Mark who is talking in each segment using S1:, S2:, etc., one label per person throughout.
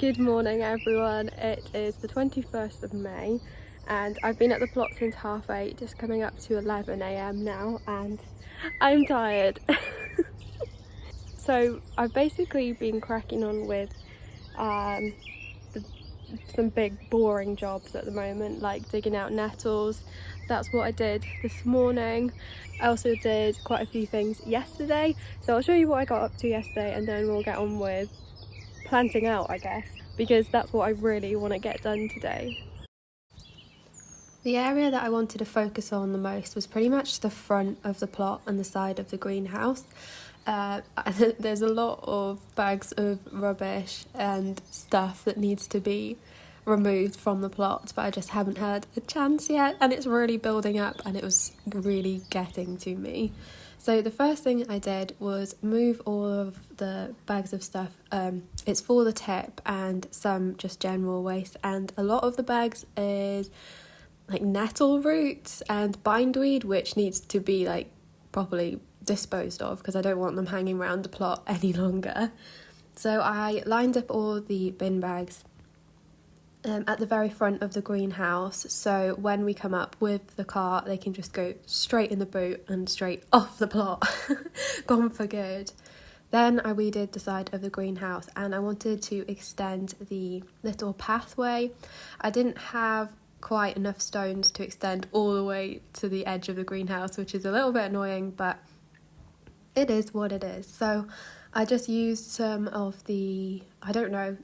S1: Good morning everyone, it is the 21st of May and I've been at the plot since 8:30, just coming up to 11 AM now, and I'm tired. So I've basically been cracking on with some big boring jobs at the moment, like digging out nettles. That's what I did this morning. I also did quite a few things yesterday, so I'll show you what I got up to yesterday and then we'll get on with planting out, I guess, because that's what I really want to get done today. The area that I wanted to focus on the most was pretty much the front of the plot and the side of the greenhouse. There's a lot of bags of rubbish and stuff that needs to be removed from the plot, but I just haven't had a chance yet, and it's really building up and it was really getting to me. So the first thing I did was move all of the bags of stuff. It's for the tip and some just general waste, and a lot of the bags is like nettle roots and bindweed, which needs to be like properly disposed of because I don't want them hanging around the plot any longer. So I lined up all the bin bags at the very front of the greenhouse, so when we come up with the car they can just go straight in the boot and straight off the plot. Gone for good. Then I weeded the side of the greenhouse and I wanted to extend the little pathway. I didn't have quite enough stones to extend all the way to the edge of the greenhouse, which is a little bit annoying, but it is what it is. So I just used some of the, I don't know,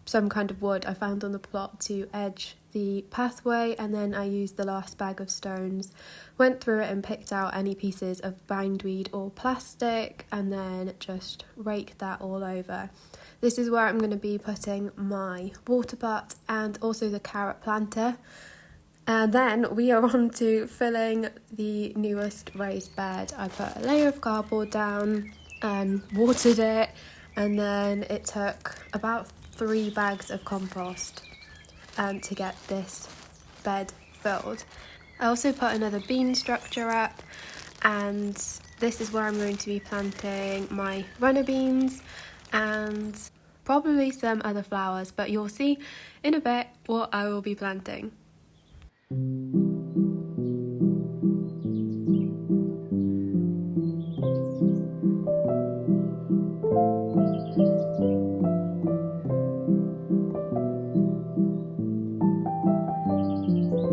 S1: some kind of wood I found on the plot to edge the pathway, and then I used the last bag of stones, went through it and picked out any pieces of bindweed or plastic, and then just raked that all over. This is where I'm going to be putting my water butt and also the carrot planter. And then we are on to filling the newest raised bed. I put a layer of cardboard down and watered it, and then it took about 3 bags of compost to get this bed filled. I also put another bean structure up, and this is where I'm going to be planting my runner beans and probably some other flowers, but you'll see in a bit what I will be planting.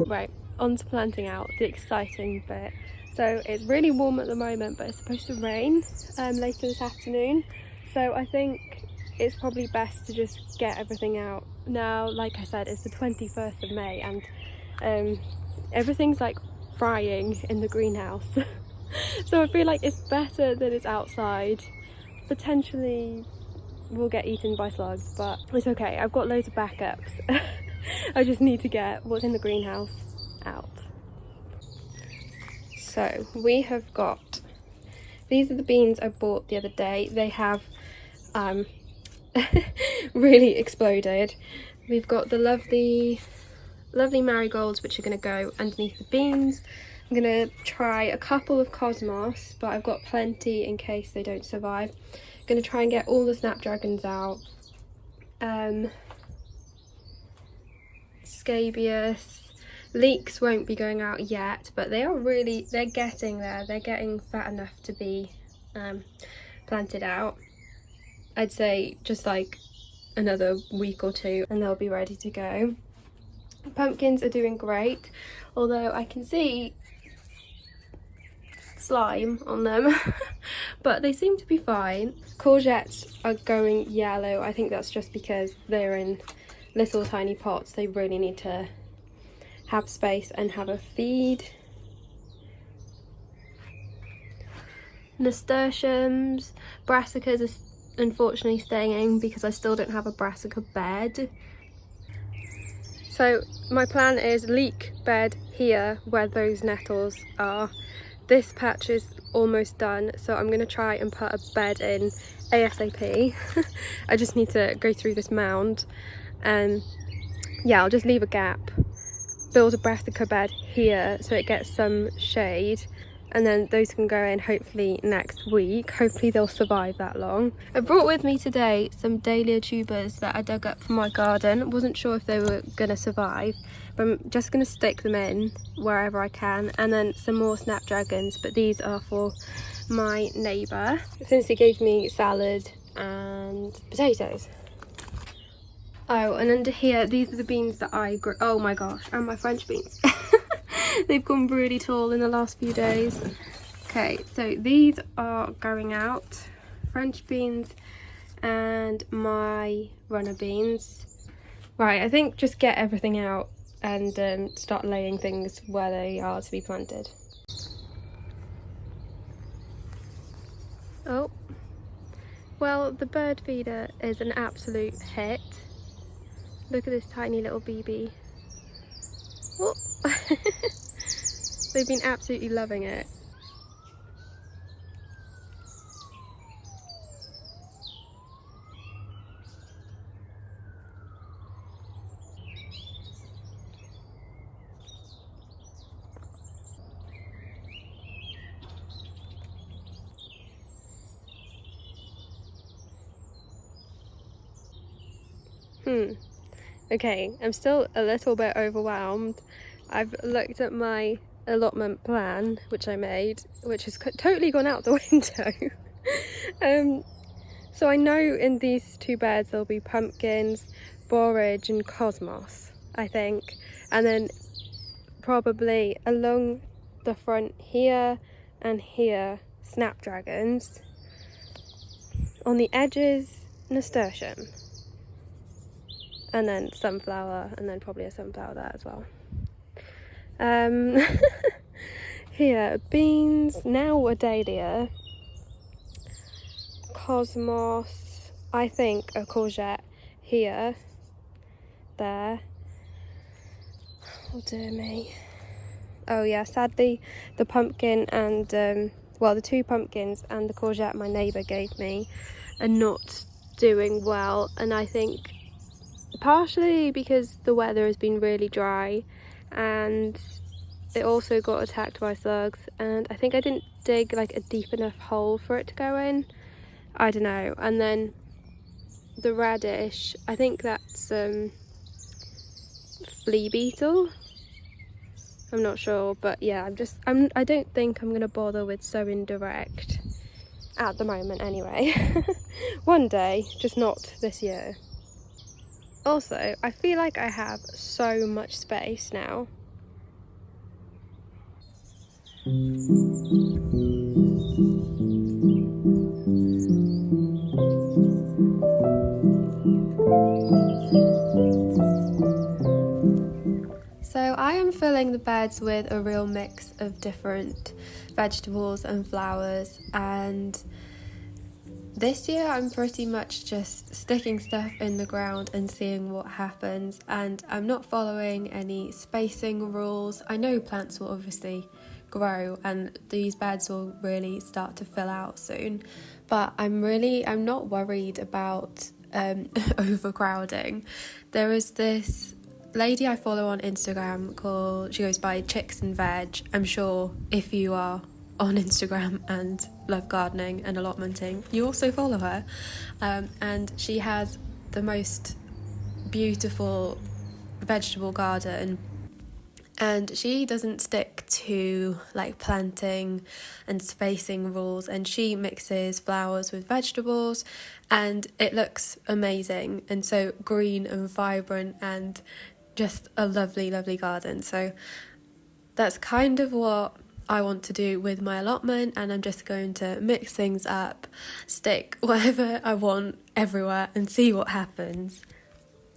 S1: Right, on to planting out, the exciting bit. So it's really warm at the moment, but it's supposed to rain later this afternoon, so I think it's probably best to just get everything out now. Like I said, it's the 21st of May and everything's like frying in the greenhouse. So I feel like it's better that it's outside. Potentially we'll get eaten by slugs, but it's okay, I've got loads of backups. I just need to get what's in the greenhouse out. So we have got, these are the beans I bought the other day. They have really exploded. We've got the lovely marigolds, which are going to go underneath the beans. I'm going to try a couple of cosmos, but I've got plenty in case they don't survive. I'm going to try and get all the snapdragons out. Scabious, leeks won't be going out yet, but they're getting there. They're getting fat enough to be planted out. I'd say just like another week or two and they'll be ready to go. Pumpkins are doing great, although I can see slime on them, but they seem to be fine. Courgettes are going yellow. I think that's just because they're in little tiny pots. They really need to have space and have a feed. Nasturtiums, brassicas are unfortunately staying in because I still don't have a brassica bed. So my plan is leek bed here where those nettles are. This patch is almost done, so I'm going to try and put a bed in ASAP. I just need to go through this mound, and yeah, I'll just leave a gap, build a brassica bed here so it gets some shade, and then those can go in hopefully next week. Hopefully they'll survive that long. I brought with me today some dahlia tubers that I dug up from my garden. Wasn't sure if they were gonna survive, but I'm just gonna stick them in wherever I can, and then some more snapdragons, but these are for my neighbour since he gave me salad and potatoes. Oh, and under here, these are the beans that I grew. Oh my gosh, and my French beans. They've gone really tall in the last few days. Okay, so these are going out. French beans and my runner beans. Right, I think just get everything out and start laying things where they are to be planted. Oh, well, the bird feeder is an absolute hit. Look at this tiny little BB. Oh. They've been absolutely loving it. Okay, I'm still a little bit overwhelmed. I've looked at my allotment plan, which I made, which has totally gone out the window. So I know in these two beds there'll be pumpkins, borage and cosmos, I think. And then probably along the front here and here, snapdragons. On the edges, nasturtium. And then sunflower, and then probably a sunflower there as well. Here, beans, now a dahlia, cosmos, I think a courgette here, there. Oh dear me. Oh yeah, sadly the pumpkin and, well, the two pumpkins and the courgette my neighbour gave me are not doing well, and I think partially because the weather has been really dry, and it also got attacked by slugs, and I think I didn't dig like a deep enough hole for it to go in. I don't know. And then the radish, I think that's flea beetle. I'm not sure, but yeah, I don't think I'm gonna bother with sowing direct at the moment anyway. One day, just not this year. Also, I feel like I have so much space now. So I am filling the beds with a real mix of different vegetables and flowers, and this year I'm pretty much just sticking stuff in the ground and seeing what happens, and I'm not following any spacing rules. I know plants will obviously grow and these beds will really start to fill out soon, but I'm not worried about overcrowding. There is this lady I follow on Instagram she goes by Chicks and Veg. I'm sure if you are on Instagram and love gardening and allotmenting, you also follow her, and she has the most beautiful vegetable garden, and she doesn't stick to like planting and spacing rules, and she mixes flowers with vegetables, and it looks amazing and so green and vibrant and just a lovely garden. So that's kind of what I want to do with my allotment, and I'm just going to mix things up, stick whatever I want everywhere and see what happens.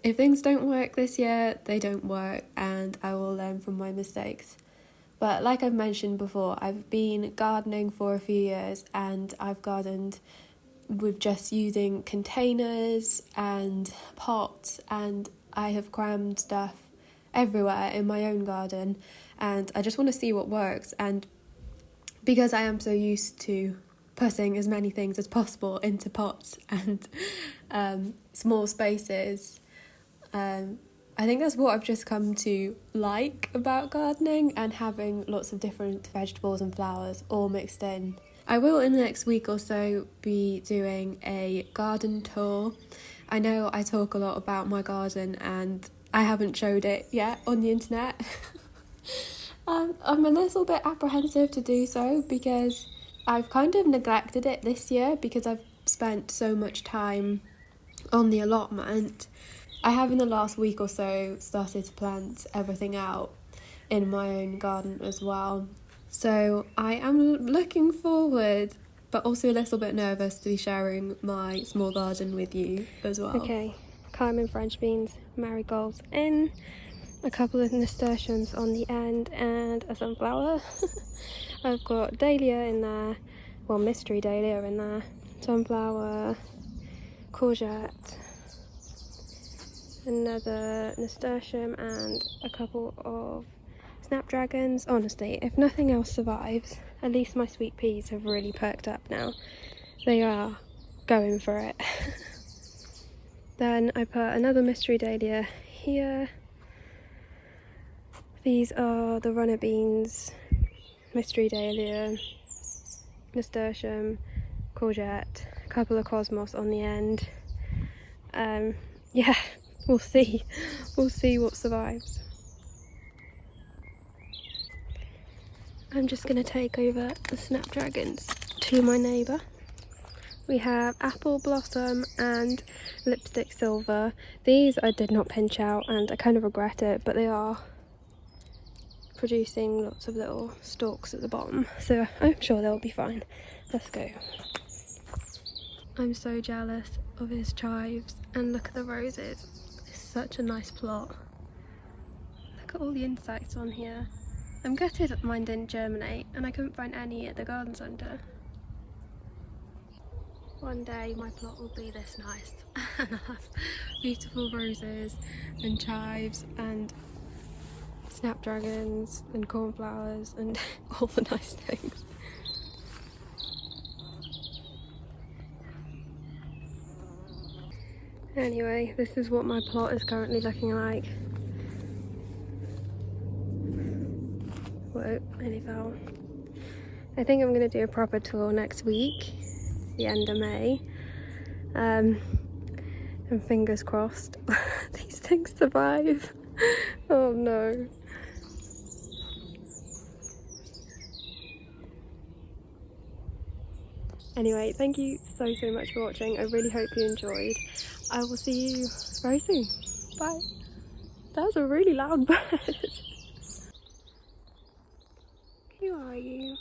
S1: If things don't work this year, they don't work, and I will learn from my mistakes. But like I've mentioned before, I've been gardening for a few years, and I've gardened with just using containers and pots, and I have crammed stuff everywhere in my own garden, and I just want to see what works. And because I am so used to putting as many things as possible into pots and small spaces, I think that's what I've just come to like about gardening, and having lots of different vegetables and flowers all mixed in. I will in the next week or so be doing a garden tour. I know I talk a lot about my garden and I haven't showed it yet on the internet. I'm a little bit apprehensive to do so because I've kind of neglected it this year because I've spent so much time on the allotment. I have in the last week or so started to plant everything out in my own garden as well. So I am looking forward, but also a little bit nervous to be sharing my small garden with you as well. Okay, Carmen French beans, marigolds in, a couple of nasturtiums on the end, and a sunflower. I've got dahlia in there, well, mystery dahlia in there, sunflower, courgette, another nasturtium, and a couple of snapdragons. Honestly, if nothing else survives, at least my sweet peas have really perked up now. They are going for it. Then I put another mystery dahlia here. These are the runner beans, mystery dahlia, nasturtium, courgette, a couple of cosmos on the end. Yeah, we'll see what survives. I'm just going to take over the snapdragons to my neighbour. We have apple blossom and lipstick silver. These I did not pinch out and I kind of regret it, but they are producing lots of little stalks at the bottom, so I'm sure they'll be fine. Let's go. I'm so jealous of his chives, and look at the roses. It's such a nice plot. Look at all the insects on here. I'm gutted that mine didn't germinate and I couldn't find any at the garden centre. One day my plot will be this nice and I'll have beautiful roses and chives and snapdragons and cornflowers and all the nice things. Anyway, this is what my plot is currently looking like. Whoa, nearly fell. I think I'm going to do a proper tour next week, the end of May. And fingers crossed these things survive. Oh no. Anyway, thank you so much for watching. I really hope you enjoyed. I will see you very soon. Bye. That was a really loud bird. Who are you?